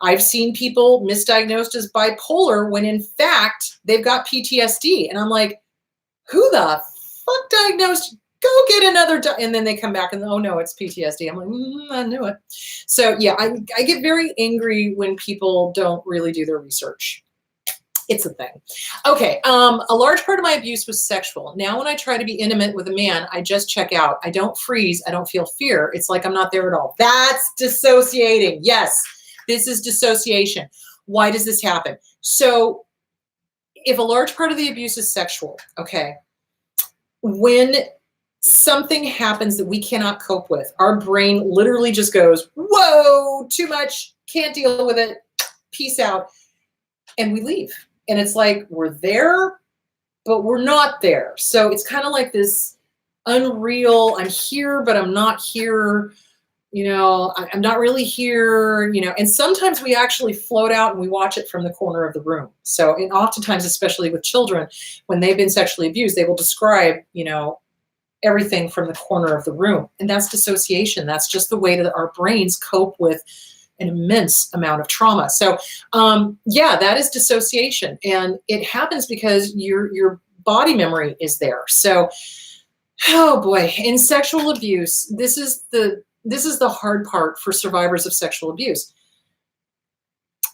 I've seen people misdiagnosed as bipolar when in fact they've got PTSD. And I'm like, who the fuck diagnosed? Go get another, and then they come back and, oh no, it's PTSD. I'm like, I knew it. So yeah, I get very angry when people don't really do their research. It's a thing. Okay, a large part of my abuse was sexual. Now when I try to be intimate with a man, I just check out. I don't freeze. I don't feel fear. It's like I'm not there at all. That's dissociating. Yes, this is dissociation. Why does this happen? So if a large part of the abuse is sexual, okay, when something happens that we cannot cope with, our brain literally just goes, whoa, too much, can't deal with it, peace out, and we leave. And it's like, we're there, but we're not there. So it's kind of like this unreal, I'm here, but I'm not here. I'm not really here, and sometimes we actually float out and we watch it from the corner of the room. So, and oftentimes, especially with children, when they've been sexually abused, they will describe, everything from the corner of the room. And that's dissociation. That's just the way that our brains cope with an immense amount of trauma. So that is dissociation. And it happens because your body memory is there. So, oh boy, in sexual abuse, this is the this is the hard part for survivors of sexual abuse.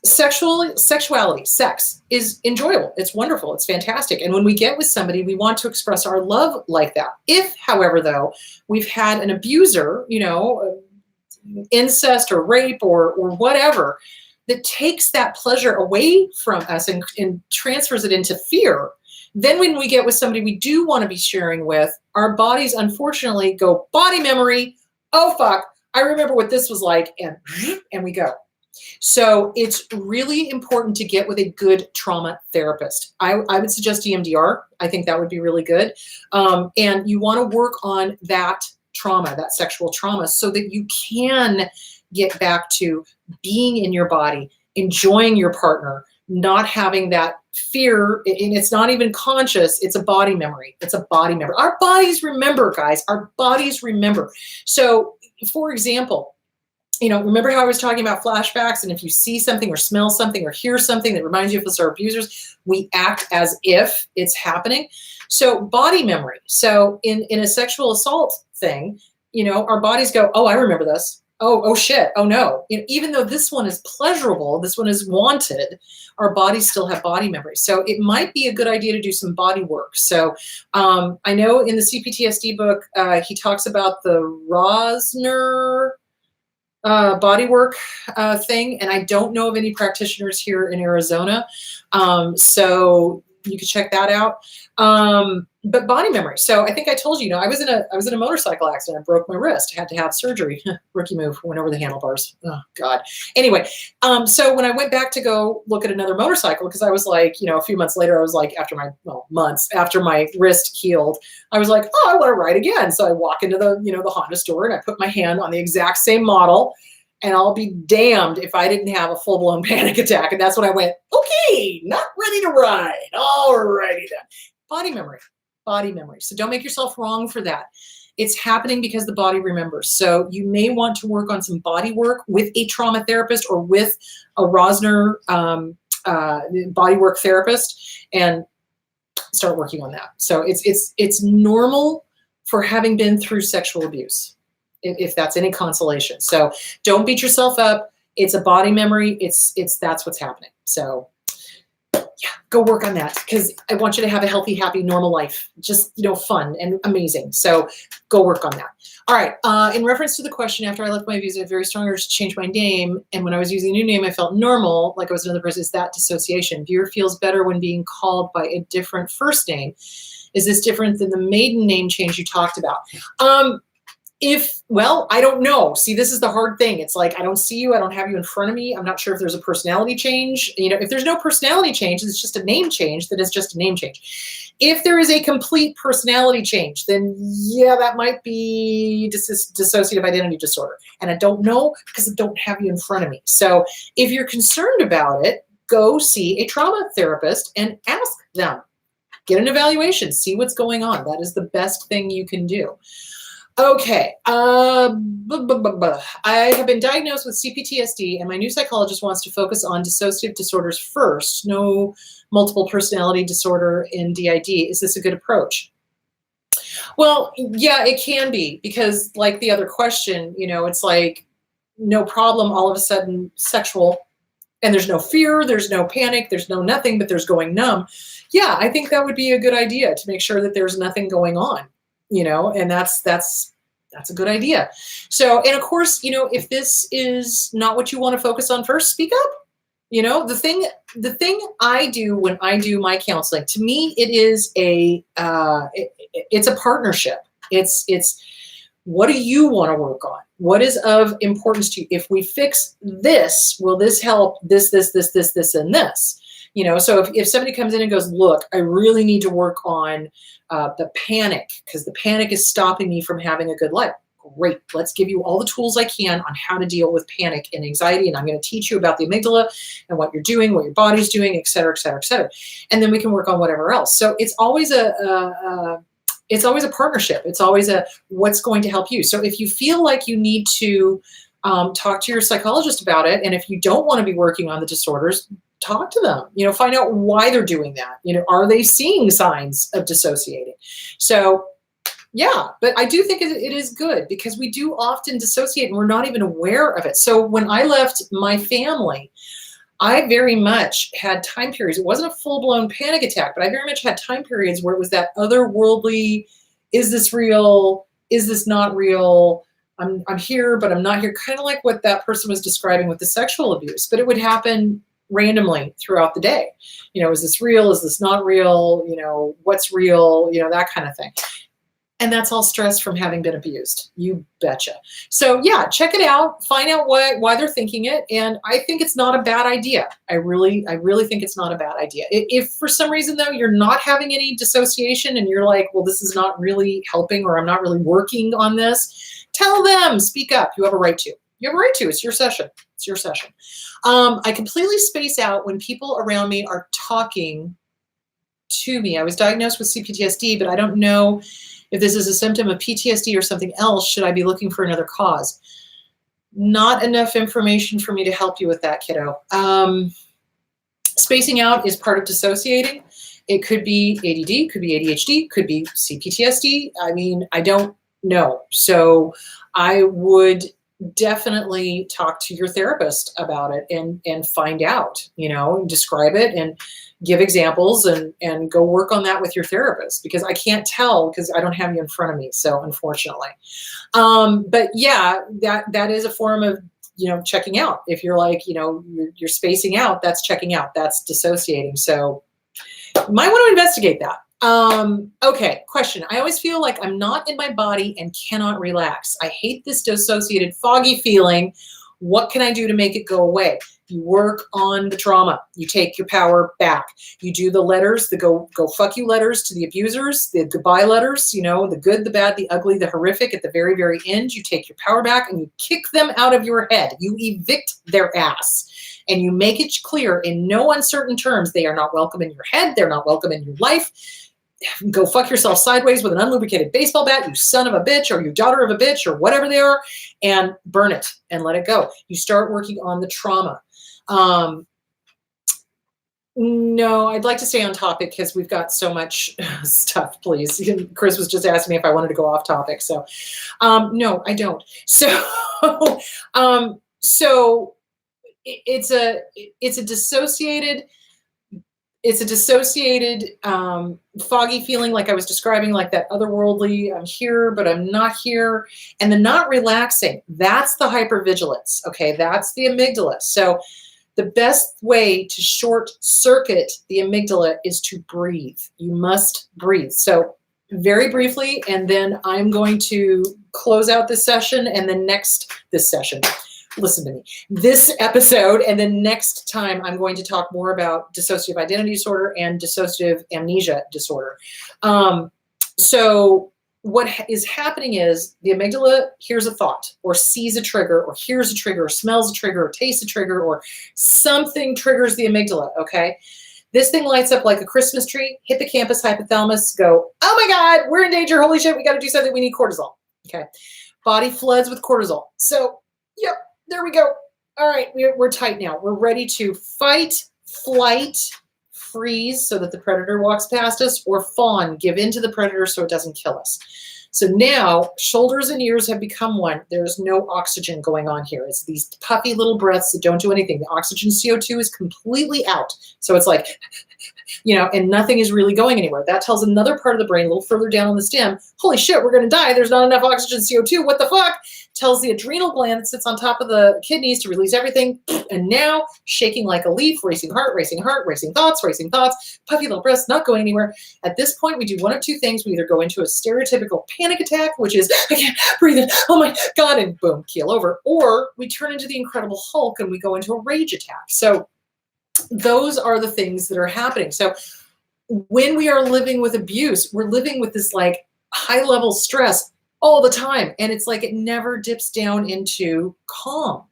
Sexuality, sex is enjoyable. It's wonderful. It's fantastic. And when we get with somebody, we want to express our love like that. If, however, though, we've had an abuser, you know, incest or rape or whatever, that takes that pleasure away from us and transfers it into fear, then when we get with somebody we do want to be sharing with, our bodies unfortunately go body memory. Oh, fuck. I remember what this was like. And we go. So it's really important to get with a good trauma therapist. I would suggest EMDR. I think that would be really good. And you want to work on that trauma, that sexual trauma, so that you can get back to being in your body, enjoying your partner, not having that fear. And it's not even conscious. It's a body memory. It's a body memory. Our bodies remember, guys. Our bodies remember. So, for example, you know, remember how I was talking about flashbacks, and if you see something or smell something or hear something that reminds you of us, our abusers, we act as if it's happening. So body memory. So in a sexual assault thing, you know, our bodies go, oh, I remember this. Oh shit. Oh no. You know, even though this one is pleasurable, this one is wanted, our bodies still have body memory. So it might be a good idea to do some body work. So I know in the CPTSD book, he talks about the Rosner bodywork thing, and I don't know of any practitioners here in Arizona, so you can check that out. But body memory. So I think I told you, you know, I was in a motorcycle accident. I broke my wrist. I had to have surgery. Rookie move. Went over the handlebars. Oh God. Anyway, so when I went back to go look at another motorcycle, because I was like, you know, a few months later, I was like, months after my wrist healed, I was like, oh, I want to ride again. So I walk into the, you know, the Honda store, and I put my hand on the exact same model, and I'll be damned if I didn't have a full-blown panic attack. And that's when I went, okay, not ready to ride. All righty then. Body memory. Body memory. So don't make yourself wrong for that. It's happening because the body remembers. So you may want to work on some body work with a trauma therapist or with a Rosner bodywork therapist, and start working on that. So it's normal for having been through sexual abuse, if that's any consolation. So don't beat yourself up. It's a body memory. That's what's happening. So yeah, go work on that, because I want you to have a healthy, happy, normal life. Just, you know, fun and amazing. So go work on that. All right. In reference to the question, after I left my abuse, I had a very strong urge to change my name. And when I was using a new name, I felt normal, like I was another person. Is that dissociation? Viewer feels better when being called by a different first name. Is this different than the maiden name change you talked about? Well, I don't know. See, this is the hard thing. It's like, I don't see you. I don't have you in front of me. I'm not sure if there's a personality change. You know, if there's no personality change, it's just a name change, then it's just a name change. If there is a complete personality change, then yeah, that might be dissociative identity disorder. And I don't know because I don't have you in front of me. So if you're concerned about it, go see a trauma therapist and ask them. Get an evaluation. See what's going on. That is the best thing you can do. Okay, I have been diagnosed with CPTSD, and my new psychologist wants to focus on dissociative disorders first. No multiple personality disorder in DID. Is this a good approach? Well, yeah, it can be, because like the other question, you know, it's like no problem, all of a sudden sexual, and there's no fear, there's no panic, there's no nothing, but there's going numb. Yeah, I think that would be a good idea, to make sure that there's nothing going on. You know, and that's a good idea. So, and of course, you know, if this is not what you want to focus on first, speak up. You know, the thing I do when I do my counseling, to me, it is it's a partnership. It's what do you want to work on? What is of importance to you? If we fix this, will this help this, and this? You know, so if somebody comes in and goes, look, I really need to work on the panic, because the panic is stopping me from having a good life. Great. Let's give you all the tools I can on how to deal with panic and anxiety. And I'm going to teach you about the amygdala and what you're doing, what your body's doing, et cetera, et cetera, et cetera. And then we can work on whatever else. So it's always a partnership. It's always what's going to help you. So if you feel like you need to talk to your psychologist about it, and if you don't want to be working on the disorders, talk to them, you know, find out why they're doing that. You know, are they seeing signs of dissociating? So Yeah, but I do think it is good because we do often dissociate and we're not even aware of it. So when I left my family, I very much had time periods. It wasn't a full-blown panic attack, but I very much had time periods where it was that otherworldly, is this real? Is this not real? I'm here, but I'm not here. Kind of like what that person was describing with the sexual abuse, but it would happen randomly throughout the day. Is this real? Is this not real? What's real? That kind of thing. And that's all stress from having been abused. You betcha. So yeah, check it out. Find out why they're thinking it. And I think it's not a bad idea. I really think it's not a bad idea. If for some reason though, you're not having any dissociation and you're like, well, this is not really helping, or I'm not really working on this, tell them, speak up. You have a right to. You have a right to. It's your session. It's your session. I completely space out when people around me are talking to me. I was diagnosed with CPTSD, but I don't know if this is a symptom of PTSD or something else. Should I be looking for another cause? Not enough information for me to help you with that, kiddo. Spacing out is part of dissociating. It could be ADD, could be ADHD, could be CPTSD. I mean, I don't know. So I would definitely talk to your therapist about it and find out, describe it and give examples and go work on that with your therapist, because I can't tell because I don't have you in front of me. So unfortunately, but yeah, that is a form of, checking out. If you're like, you're spacing out, that's checking out, that's dissociating. So you might want to investigate that. Okay, question. I always feel like I'm not in my body and cannot relax. I hate this dissociated foggy feeling. What can I do to make it go away? You work on the trauma. You take your power back. You do the letters, the go fuck you letters to the abusers, the goodbye letters, the good, the bad, the ugly, the horrific. At the very, very end, you take your power back and you kick them out of your head. You evict their ass. And you make it clear in no uncertain terms, they are not welcome in your head. They're not welcome in your life. Go fuck yourself sideways with an unlubricated baseball bat, you son of a bitch, or you daughter of a bitch, or whatever they are, and burn it and let it go. You start working on the trauma. No, I'd like to stay on topic because we've got so much stuff, please. Chris was just asking me if I wanted to go off topic. So, no, I don't. So, so it's a dissociated, foggy feeling, like I was describing, like that otherworldly, I'm here, but I'm not here. And the not relaxing, that's the hypervigilance. Okay, that's the amygdala. So the best way to short circuit the amygdala is to breathe. You must breathe. So very briefly, and then I'm going to close out this session, and then this session. Listen to me, this episode, and then next time I'm going to talk more about dissociative identity disorder and dissociative amnesia disorder. So what is happening is the amygdala hears a thought or sees a trigger or hears a trigger or smells a trigger or tastes a trigger or something triggers the amygdala, okay? This thing lights up like a Christmas tree, hippocampus, hypothalamus, go, oh my God, we're in danger, holy shit, we gotta do something, we need cortisol, okay? Body floods with cortisol. So, yep. There we go. All right, we're tight now. We're ready to fight, flight, freeze so that the predator walks past us, or fawn, give in to the predator so it doesn't kill us. So now shoulders and ears have become one. There's no oxygen going on here. It's these puffy little breaths that don't do anything. The oxygen CO2 is completely out. So it's like, and nothing is really going anywhere. That tells another part of the brain a little further down on the stem, holy shit, we're going to die. There's not enough oxygen CO2. What the fuck? Tells the adrenal gland that sits on top of the kidneys to release everything. And now shaking like a leaf, racing heart, racing thoughts, puffy little breaths, not going anywhere. At this point, we do one of two things. We either go into a stereotypical panic attack, which is, I can't breathe in, oh my God, and boom, keel over. Or we turn into the Incredible Hulk and we go into a rage attack. So those are the things that are happening. So when we are living with abuse, we're living with this like high level stress all the time. And it's like, it never dips down into calm.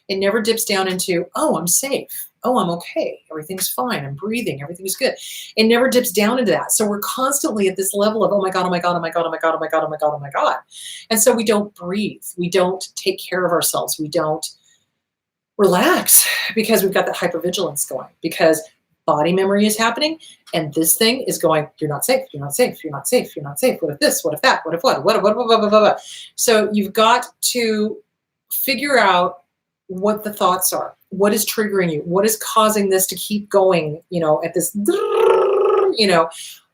It never dips down into, oh, I'm safe. Oh, I'm okay. Everything's fine. I'm breathing. Everything's good. It never dips down into that. So we're constantly at this level of, oh my God, oh my God, oh my God, oh my God, oh my God, oh my God, oh my God. And so we don't breathe. We don't take care of ourselves. We don't relax because we've got that hypervigilance going, because body memory is happening And this thing is going, you're not safe, you're not safe, you're not safe, you're not safe. What if this? What if that? What if what? What, blah, blah, blah, blah. So you've got to figure out what the thoughts are. What is triggering you? What is causing this to keep going, at this,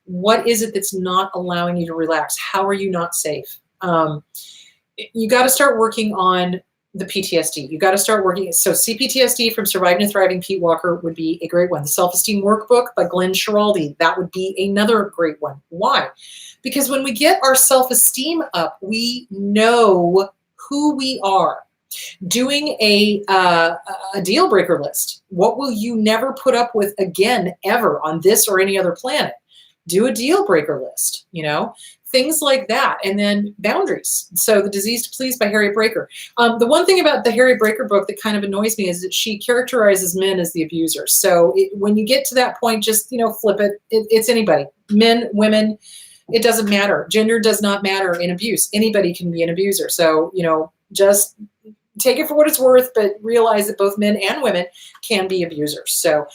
what is it that's not allowing you to relax? How are you not safe? You got to start working on the PTSD. You got to start working. So CPTSD from Surviving and Thriving, Pete Walker would be a great one. The Self-Esteem Workbook by Glenn Schiraldi, that would be another great one. Why? Because when we get our self-esteem up, we know who we are. Doing a deal breaker list. What will you never put up with again, ever on this or any other planet? Do a deal breaker list, things like that. And then boundaries. So The Disease to Please by Harriet Breaker. The one thing about the Harriet Breaker book that kind of annoys me is that she characterizes men as the abusers. So when you get to that point, just, flip it. It's anybody, men, women, it doesn't matter. Gender does not matter in abuse. Anybody can be an abuser. So, just take it for what it's worth, but realize that both men and women can be abusers. So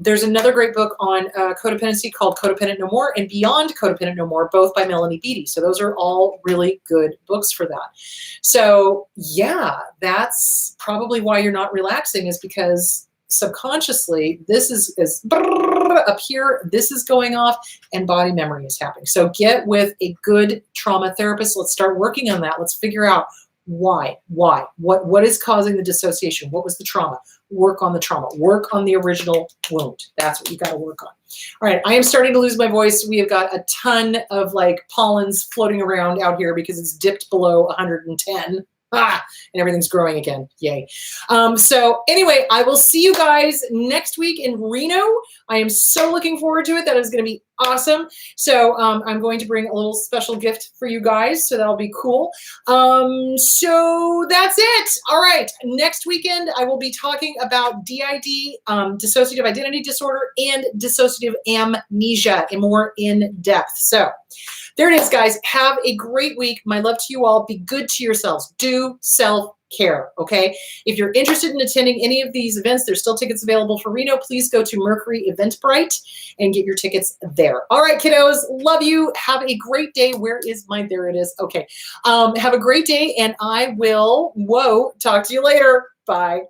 there's another great book on codependency called Codependent No More and Beyond Codependent No More, both by Melanie Beattie. So those are all really good books for that. So yeah, that's probably why you're not relaxing, is because subconsciously this is up here, this is going off, and body memory is happening. So get with a good trauma therapist. Let's start working on that. Let's figure out why, what is causing the dissociation? What was the trauma? Work on the trauma, work on the original wound. That's what you got to work on. All right. I am starting to lose my voice. We have got a ton of pollens floating around out here because it's dipped below 110. And everything's growing again. Yay. So anyway, I will see you guys next week in Reno. I am so looking forward to it. That is going to be awesome. So I'm going to bring a little special gift for you guys. So that'll be cool. So that's it. All right. Next weekend, I will be talking about DID, dissociative identity disorder, and dissociative amnesia and more in depth. So there it is, guys. Have a great week. My love to you all. Be good to yourselves. Do self-care, okay? If you're interested in attending any of these events, there's still tickets available for Reno. Please go to Mercury Eventbrite and get your tickets there. All right, kiddos. Love you. Have a great day. Where is my, there it is. Okay. Have a great day, and I will, talk to you later. Bye.